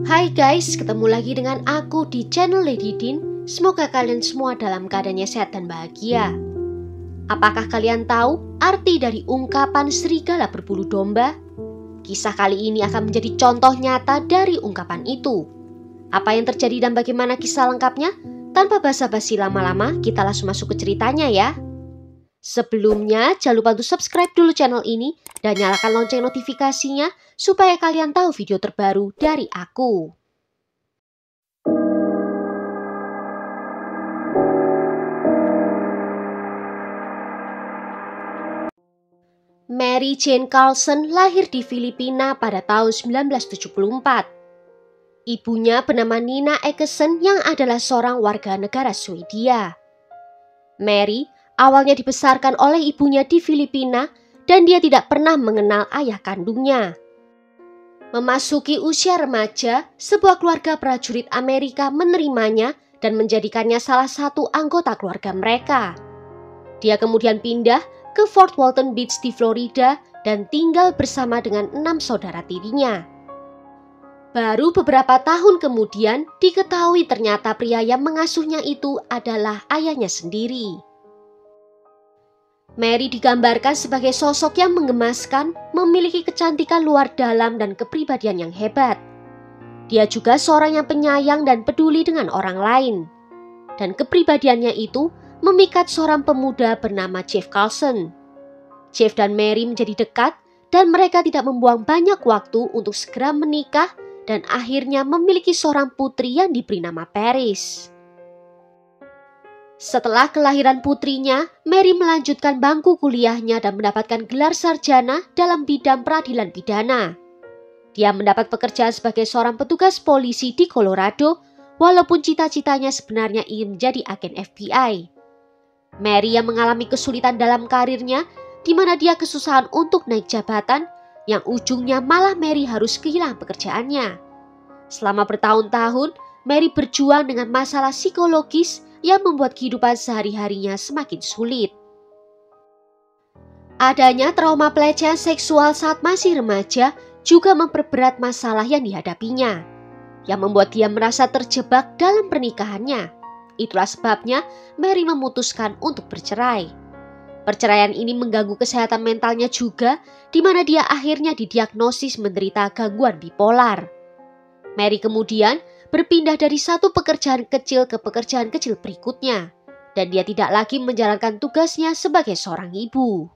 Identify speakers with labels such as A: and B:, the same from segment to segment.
A: Hai guys, ketemu lagi dengan aku di channel Lady Din. Semoga kalian semua dalam keadaannya sehat dan bahagia. Apakah kalian tahu arti dari ungkapan serigala berbulu domba? Kisah kali ini akan menjadi contoh nyata dari ungkapan itu. Apa yang terjadi dan bagaimana kisah lengkapnya? Tanpa basa-basi lama-lama, kita langsung masuk ke ceritanya ya. Sebelumnya, jangan lupa untuk subscribe dulu channel ini dan nyalakan lonceng notifikasinya supaya kalian tahu video terbaru dari aku. Mary Jane Carlson lahir di Filipina pada tahun 1974. Ibunya bernama Nina Ekesen yang adalah seorang warga negara Swedia. Mary awalnya dibesarkan oleh ibunya di Filipina dan dia tidak pernah mengenal ayah kandungnya. Memasuki usia remaja, sebuah keluarga prajurit Amerika menerimanya dan menjadikannya salah satu anggota keluarga mereka. Dia kemudian pindah ke Fort Walton Beach di Florida dan tinggal bersama dengan 6 saudara tirinya. Baru beberapa tahun kemudian diketahui ternyata pria yang mengasuhnya itu adalah ayahnya sendiri. Mary digambarkan sebagai sosok yang menggemaskan, memiliki kecantikan luar dalam dan kepribadian yang hebat. Dia juga seorang yang penyayang dan peduli dengan orang lain. Dan kepribadiannya itu memikat seorang pemuda bernama Jeff Carlson. Jeff dan Mary menjadi dekat dan mereka tidak membuang banyak waktu untuk segera menikah dan akhirnya memiliki seorang putri yang diberi nama Paris. Setelah kelahiran putrinya, Mary melanjutkan bangku kuliahnya dan mendapatkan gelar sarjana dalam bidang peradilan pidana. Dia mendapat pekerjaan sebagai seorang petugas polisi di Colorado, walaupun cita-citanya sebenarnya ingin menjadi agen FBI. Mary yang mengalami kesulitan dalam karirnya, di mana dia kesusahan untuk naik jabatan, yang ujungnya malah Mary harus kehilangan pekerjaannya. Selama bertahun-tahun, Mary berjuang dengan masalah psikologis yang membuat kehidupan sehari-harinya semakin sulit. Adanya trauma pelecehan seksual saat masih remaja juga memperberat masalah yang dihadapinya, yang membuat dia merasa terjebak dalam pernikahannya. Itulah sebabnya Mary memutuskan untuk bercerai. Perceraian ini mengganggu kesehatan mentalnya juga, di mana dia akhirnya didiagnosis menderita gangguan bipolar. Mary kemudian berpindah dari satu pekerjaan kecil ke pekerjaan kecil berikutnya, dan dia tidak lagi menjalankan tugasnya sebagai seorang ibu.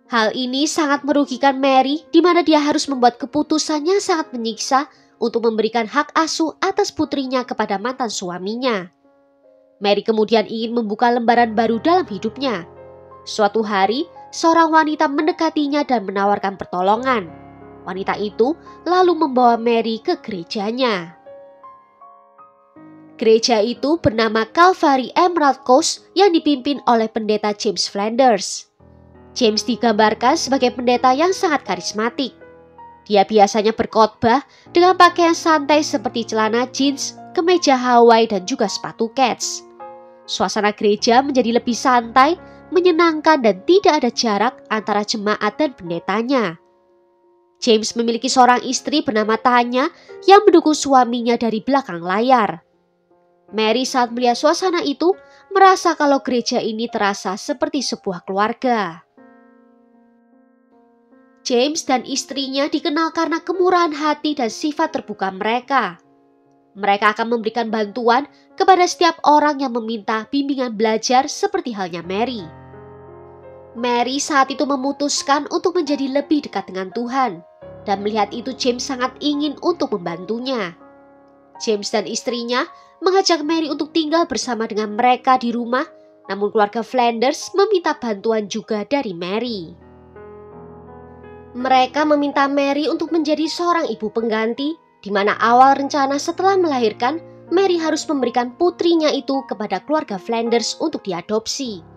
A: Hal ini sangat merugikan Mary, di mana dia harus membuat keputusan yang sangat menyiksa untuk memberikan hak asuh atas putrinya kepada mantan suaminya. Mary kemudian ingin membuka lembaran baru dalam hidupnya. Suatu hari, seorang wanita mendekatinya dan menawarkan pertolongan. Wanita itu lalu membawa Mary ke gerejanya. Gereja itu bernama Calvary Emerald Coast yang dipimpin oleh pendeta James Flanders. James digambarkan sebagai pendeta yang sangat karismatik. Dia biasanya berkhotbah dengan pakaian santai seperti celana jeans, kemeja Hawaii dan juga sepatu kets. Suasana gereja menjadi lebih santai, menyenangkan dan tidak ada jarak antara jemaat dan pendetanya. James memiliki seorang istri bernama Tanya yang mendukung suaminya dari belakang layar. Mary saat melihat suasana itu merasa kalau gereja ini terasa seperti sebuah keluarga. James dan istrinya dikenal karena kemurahan hati dan sifat terbuka mereka. Mereka akan memberikan bantuan kepada setiap orang yang meminta bimbingan belajar seperti halnya Mary. Mary saat itu memutuskan untuk menjadi lebih dekat dengan Tuhan, dan melihat itu James sangat ingin untuk membantunya. James dan istrinya mengajak Mary untuk tinggal bersama dengan mereka di rumah, namun keluarga Flanders meminta bantuan juga dari Mary. Mereka meminta Mary untuk menjadi seorang ibu pengganti, di mana awal rencana setelah melahirkan, Mary harus memberikan putrinya itu kepada keluarga Flanders untuk diadopsi.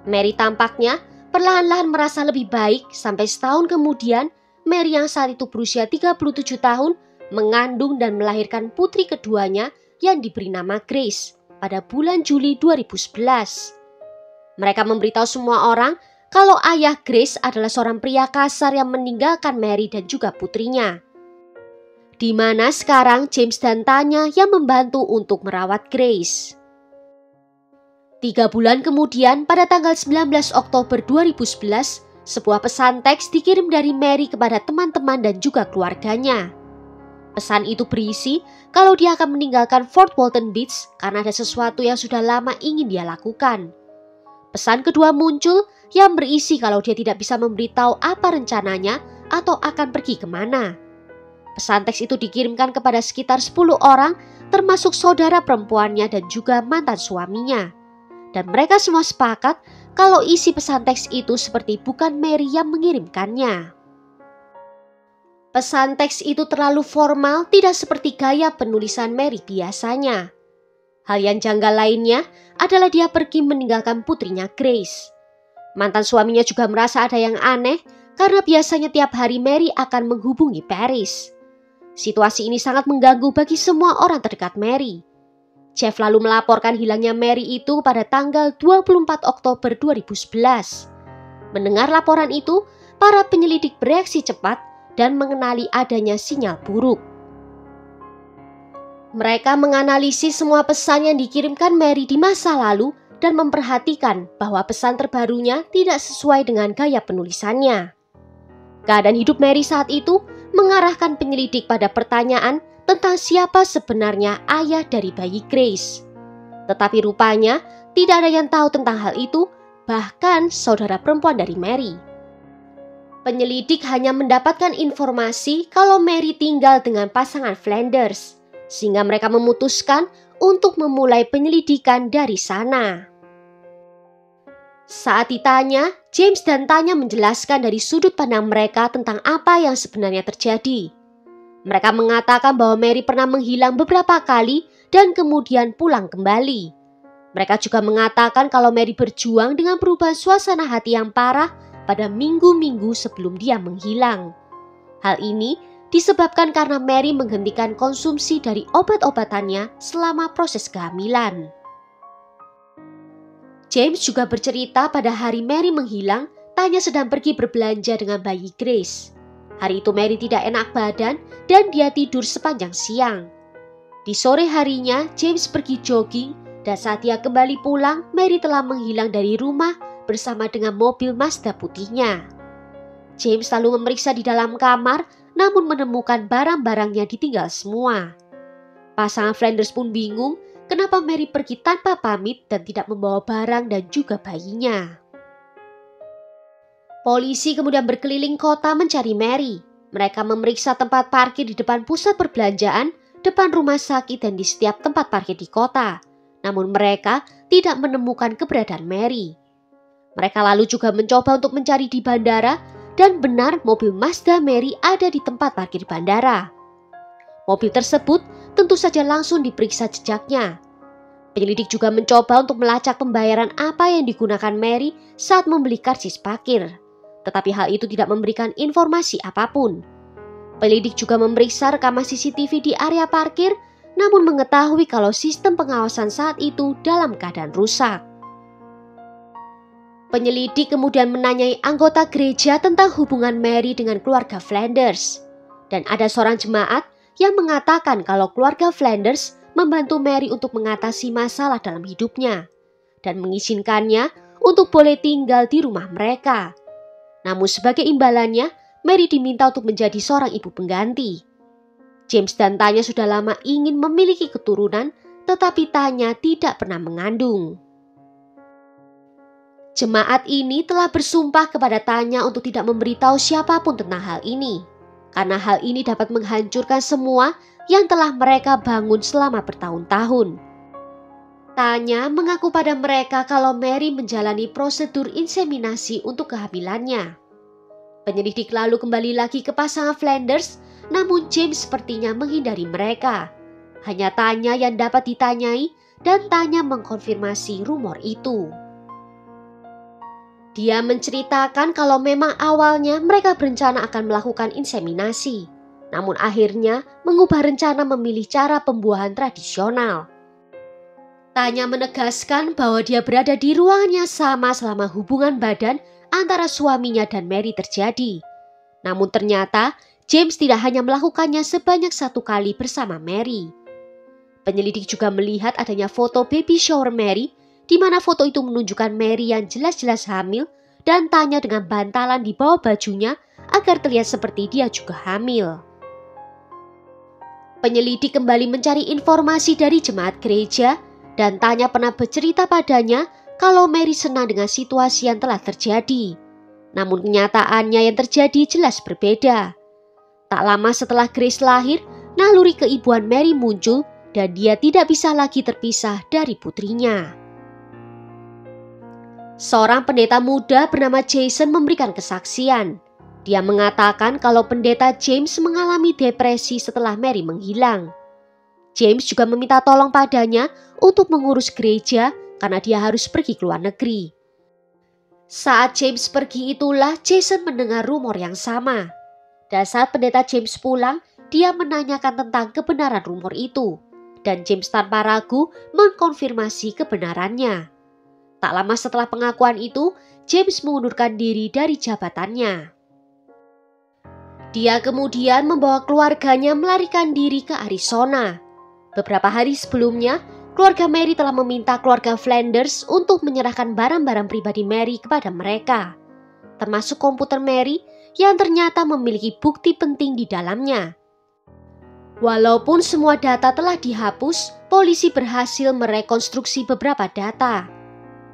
A: Mary tampaknya perlahan-lahan merasa lebih baik sampai setahun kemudian Mary yang saat itu berusia 37 tahun mengandung dan melahirkan putri keduanya yang diberi nama Grace pada bulan Juli 2011. Mereka memberitahu semua orang kalau ayah Grace adalah seorang pria kasar yang meninggalkan Mary dan juga putrinya. di mana sekarang James dan Tanya yang membantu untuk merawat Grace. 3 bulan kemudian, pada tanggal 19 Oktober 2011, sebuah pesan teks dikirim dari Mary kepada teman-teman dan juga keluarganya. Pesan itu berisi kalau dia akan meninggalkan Fort Walton Beach karena ada sesuatu yang sudah lama ingin dia lakukan. Pesan kedua muncul yang berisi kalau dia tidak bisa memberitahu apa rencananya atau akan pergi kemana. Pesan teks itu dikirimkan kepada sekitar 10 orang, termasuk saudara perempuannya dan juga mantan suaminya. Dan mereka semua sepakat kalau isi pesan teks itu seperti bukan Mary yang mengirimkannya. Pesan teks itu terlalu formal, tidak seperti gaya penulisan Mary biasanya. Hal yang janggal lainnya adalah dia pergi meninggalkan putrinya Grace. Mantan suaminya juga merasa ada yang aneh karena biasanya tiap hari Mary akan menghubungi Paris. Situasi ini sangat mengganggu bagi semua orang terdekat Mary. Jeff lalu melaporkan hilangnya Mary itu pada tanggal 24 Oktober 2011. Mendengar laporan itu, para penyelidik bereaksi cepat dan mengenali adanya sinyal buruk. Mereka menganalisis semua pesan yang dikirimkan Mary di masa lalu dan memperhatikan bahwa pesan terbarunya tidak sesuai dengan gaya penulisannya. Keadaan hidup Mary saat itu mengarahkan penyelidik pada pertanyaan tentang siapa sebenarnya ayah dari bayi Grace. Tetapi rupanya tidak ada yang tahu tentang hal itu, bahkan saudara perempuan dari Mary. Penyelidik hanya mendapatkan informasi kalau Mary tinggal dengan pasangan Flanders, sehingga mereka memutuskan untuk memulai penyelidikan dari sana. Saat ditanya, James dan Tanya menjelaskan dari sudut pandang mereka tentang apa yang sebenarnya terjadi. Mereka mengatakan bahwa Mary pernah menghilang beberapa kali dan kemudian pulang kembali. Mereka juga mengatakan kalau Mary berjuang dengan perubahan suasana hati yang parah pada minggu-minggu sebelum dia menghilang. Hal ini disebabkan karena Mary menghentikan konsumsi dari obat-obatannya selama proses kehamilan. James juga bercerita pada hari Mary menghilang, Tanya sedang pergi berbelanja dengan bayi Grace. Hari itu Mary tidak enak badan dan dia tidur sepanjang siang. Di sore harinya, James pergi jogging dan saat dia kembali pulang, Mary telah menghilang dari rumah bersama dengan mobil Mazda putihnya. James lalu memeriksa di dalam kamar, namun menemukan barang-barangnya ditinggal semua. Pasangan Flanders pun bingung kenapa Mary pergi tanpa pamit dan tidak membawa barang dan juga bayinya. Polisi kemudian berkeliling kota mencari Mary. Mereka memeriksa tempat parkir di depan pusat perbelanjaan, depan rumah sakit dan di setiap tempat parkir di kota. Namun mereka tidak menemukan keberadaan Mary. Mereka lalu juga mencoba untuk mencari di bandara dan benar mobil Mazda Mary ada di tempat parkir bandara. Mobil tersebut tentu saja langsung diperiksa jejaknya. Penyelidik juga mencoba untuk melacak pembayaran apa yang digunakan Mary saat membeli karcis parkir. Tetapi hal itu tidak memberikan informasi apapun. Penyelidik juga memeriksa rekaman CCTV di area parkir, namun mengetahui kalau sistem pengawasan saat itu dalam keadaan rusak. Penyelidik kemudian menanyai anggota gereja tentang hubungan Mary dengan keluarga Flanders. Dan ada seorang jemaat yang mengatakan kalau keluarga Flanders membantu Mary untuk mengatasi masalah dalam hidupnya dan mengizinkannya untuk boleh tinggal di rumah mereka. Namun sebagai imbalannya, Mary diminta untuk menjadi seorang ibu pengganti. James dan Tanya sudah lama ingin memiliki keturunan, tetapi Tanya tidak pernah mengandung. Jemaat ini telah bersumpah kepada Tanya untuk tidak memberitahu siapapun tentang hal ini, karena hal ini dapat menghancurkan semua yang telah mereka bangun selama bertahun-tahun. Tanya mengaku pada mereka kalau Mary menjalani prosedur inseminasi untuk kehamilannya. Penyelidik lalu kembali lagi ke pasangan Flanders, namun James sepertinya menghindari mereka. Hanya Tanya yang dapat ditanyai dan Tanya mengkonfirmasi rumor itu. Dia menceritakan kalau memang awalnya mereka berencana akan melakukan inseminasi, namun akhirnya mengubah rencana memilih cara pembuahan tradisional. Tanya menegaskan bahwa dia berada di ruangan yang sama selama hubungan badan antara suaminya dan Mary terjadi. Namun ternyata James tidak hanya melakukannya sebanyak 1 kali bersama Mary. Penyelidik juga melihat adanya foto baby shower Mary, di mana foto itu menunjukkan Mary yang jelas-jelas hamil dan tanya dengan bantalan di bawah bajunya agar terlihat seperti dia juga hamil. Penyelidik kembali mencari informasi dari jemaat gereja dan Tanya pernah bercerita padanya kalau Mary senang dengan situasi yang telah terjadi. Namun kenyataannya yang terjadi jelas berbeda. Tak lama setelah Grace lahir, naluri keibuan Mary muncul dan dia tidak bisa lagi terpisah dari putrinya. Seorang pendeta muda bernama Jason memberikan kesaksian. Dia mengatakan kalau pendeta James mengalami depresi setelah Mary menghilang. James juga meminta tolong padanya untuk mengurus gereja karena dia harus pergi ke luar negeri. Saat James pergi itulah Jason mendengar rumor yang sama. Dan saat pendeta James pulang, dia menanyakan tentang kebenaran rumor itu. Dan James tanpa ragu mengkonfirmasi kebenarannya. Tak lama setelah pengakuan itu, James mengundurkan diri dari jabatannya. Dia kemudian membawa keluarganya melarikan diri ke Arizona. Beberapa hari sebelumnya, keluarga Mary telah meminta keluarga Flanders untuk menyerahkan barang-barang pribadi Mary kepada mereka, termasuk komputer Mary yang ternyata memiliki bukti penting di dalamnya. Walaupun semua data telah dihapus, polisi berhasil merekonstruksi beberapa data.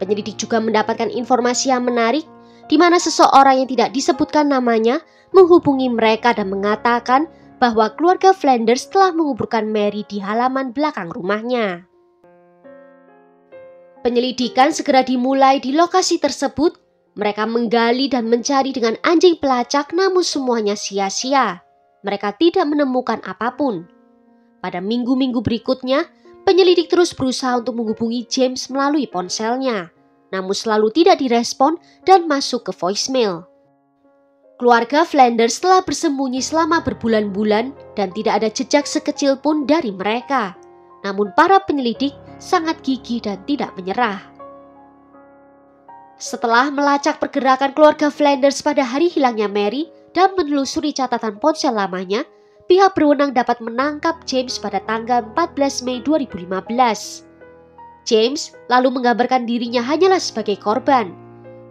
A: Penyelidik juga mendapatkan informasi yang menarik, di mana seseorang yang tidak disebutkan namanya menghubungi mereka dan mengatakan bahwa keluarga Flanders telah menguburkan Mary di halaman belakang rumahnya. Penyelidikan segera dimulai di lokasi tersebut. Mereka menggali dan mencari dengan anjing pelacak, namun semuanya sia-sia. Mereka tidak menemukan apapun. Pada minggu-minggu berikutnya, penyelidik terus berusaha untuk menghubungi James melalui ponselnya, namun selalu tidak direspon dan masuk ke voicemail. Keluarga Flanders telah bersembunyi selama berbulan-bulan dan tidak ada jejak sekecil pun dari mereka. Namun para penyelidik sangat gigih dan tidak menyerah. Setelah melacak pergerakan keluarga Flanders pada hari hilangnya Mary dan menelusuri catatan ponsel lamanya, pihak berwenang dapat menangkap James pada tanggal 14 Mei 2015. James lalu menggambarkan dirinya hanyalah sebagai korban.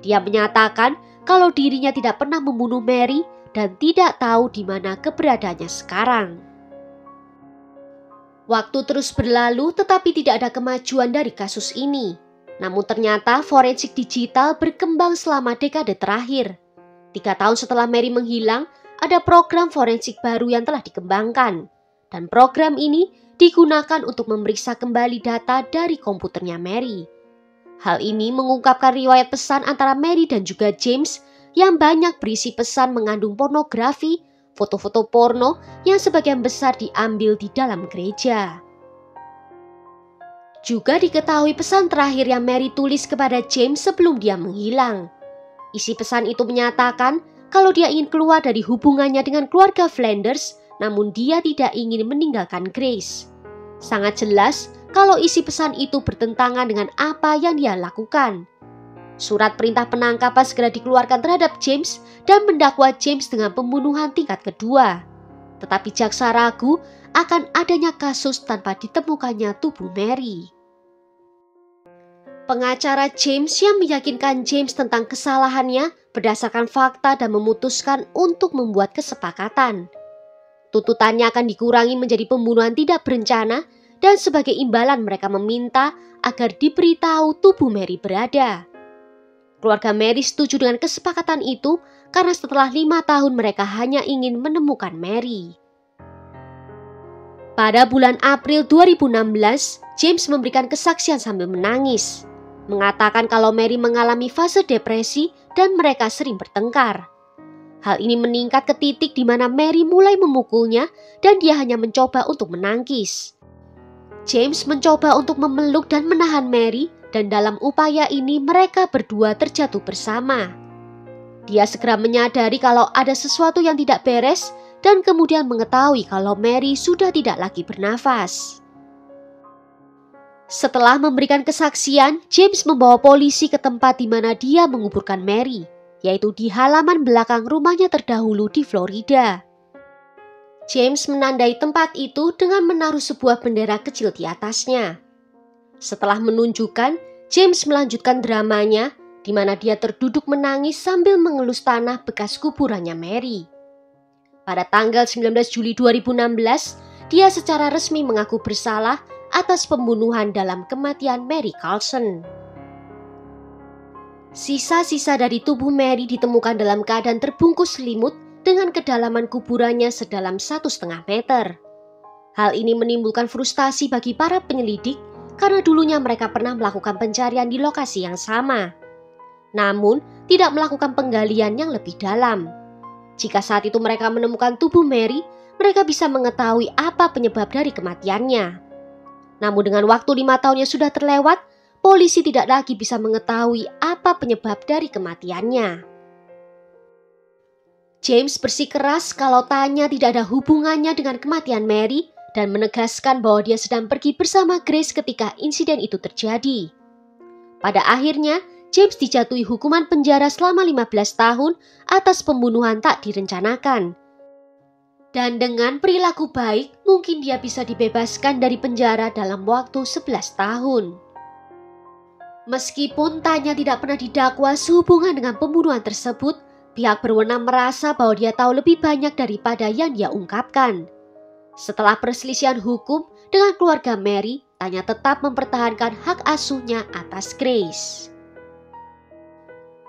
A: Dia menyatakan kalau dirinya tidak pernah membunuh Mary dan tidak tahu di mana keberadaannya sekarang. Waktu terus berlalu tetapi tidak ada kemajuan dari kasus ini. Namun ternyata forensik digital berkembang selama dekade terakhir. 3 tahun setelah Mary menghilang, ada program forensik baru yang telah dikembangkan. Dan program ini digunakan untuk memeriksa kembali data dari komputernya Mary. Hal ini mengungkapkan riwayat pesan antara Mary dan juga James yang banyak berisi pesan mengandung pornografi, foto-foto porno yang sebagian besar diambil di dalam gereja. Juga diketahui pesan terakhir yang Mary tulis kepada James sebelum dia menghilang. Isi pesan itu menyatakan kalau dia ingin keluar dari hubungannya dengan keluarga Flanders, namun dia tidak ingin meninggalkan Grace. Sangat jelas kalau isi pesan itu bertentangan dengan apa yang dia lakukan. Surat perintah penangkapan segera dikeluarkan terhadap James dan mendakwa James dengan pembunuhan tingkat kedua. Tetapi jaksa ragu akan adanya kasus tanpa ditemukannya tubuh Mary. Pengacara James yang meyakinkan James tentang kesalahannya berdasarkan fakta dan memutuskan untuk membuat kesepakatan. Tuntutannya akan dikurangi menjadi pembunuhan tidak berencana dan sebagai imbalan mereka meminta agar diberitahu tubuh Mary berada. Keluarga Mary setuju dengan kesepakatan itu karena setelah 5 tahun mereka hanya ingin menemukan Mary. Pada bulan April 2016, James memberikan kesaksian sambil menangis, mengatakan kalau Mary mengalami fase depresi dan mereka sering bertengkar. Hal ini meningkat ke titik di mana Mary mulai memukulnya dan dia hanya mencoba untuk menangkis. James mencoba untuk memeluk dan menahan Mary dan dalam upaya ini mereka berdua terjatuh bersama. Dia segera menyadari kalau ada sesuatu yang tidak beres dan kemudian mengetahui kalau Mary sudah tidak lagi bernafas. Setelah memberikan kesaksian, James membawa polisi ke tempat di mana dia menguburkan Mary, yaitu di halaman belakang rumahnya terdahulu di Florida. James menandai tempat itu dengan menaruh sebuah bendera kecil di atasnya. Setelah menunjukkan, James melanjutkan dramanya di mana dia terduduk menangis sambil mengelus tanah bekas kuburannya Mary. Pada tanggal 19 Juli 2016, dia secara resmi mengaku bersalah atas pembunuhan dalam kematian Mary Carlson. Sisa-sisa dari tubuh Mary ditemukan dalam keadaan terbungkus selimut dengan kedalaman kuburannya sedalam 1,5 meter. Hal ini menimbulkan frustasi bagi para penyelidik karena dulunya mereka pernah melakukan pencarian di lokasi yang sama, namun tidak melakukan penggalian yang lebih dalam. Jika saat itu mereka menemukan tubuh Mary, mereka bisa mengetahui apa penyebab dari kematiannya. Namun dengan waktu 5 tahun yang sudah terlewat, polisi tidak lagi bisa mengetahui apa penyebab dari kematiannya. James bersikeras kalau tanya tidak ada hubungannya dengan kematian Mary dan menegaskan bahwa dia sedang pergi bersama Grace ketika insiden itu terjadi. Pada akhirnya, James dijatuhi hukuman penjara selama 15 tahun atas pembunuhan tak direncanakan. Dan dengan perilaku baik, mungkin dia bisa dibebaskan dari penjara dalam waktu 11 tahun. Meskipun Tanya tidak pernah didakwa sehubungan dengan pembunuhan tersebut, pihak berwenang merasa bahwa dia tahu lebih banyak daripada yang dia ungkapkan. Setelah perselisihan hukum dengan keluarga Mary, Tanya tetap mempertahankan hak asuhnya atas Grace.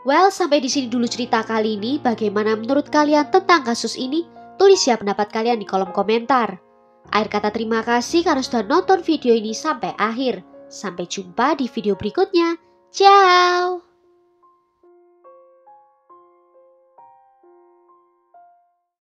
A: Well, sampai di sini dulu cerita kali ini. Bagaimana menurut kalian tentang kasus ini? Tulis ya pendapat kalian di kolom komentar. Akhir kata terima kasih karena sudah nonton video ini sampai akhir. Sampai jumpa di video berikutnya. Ciao!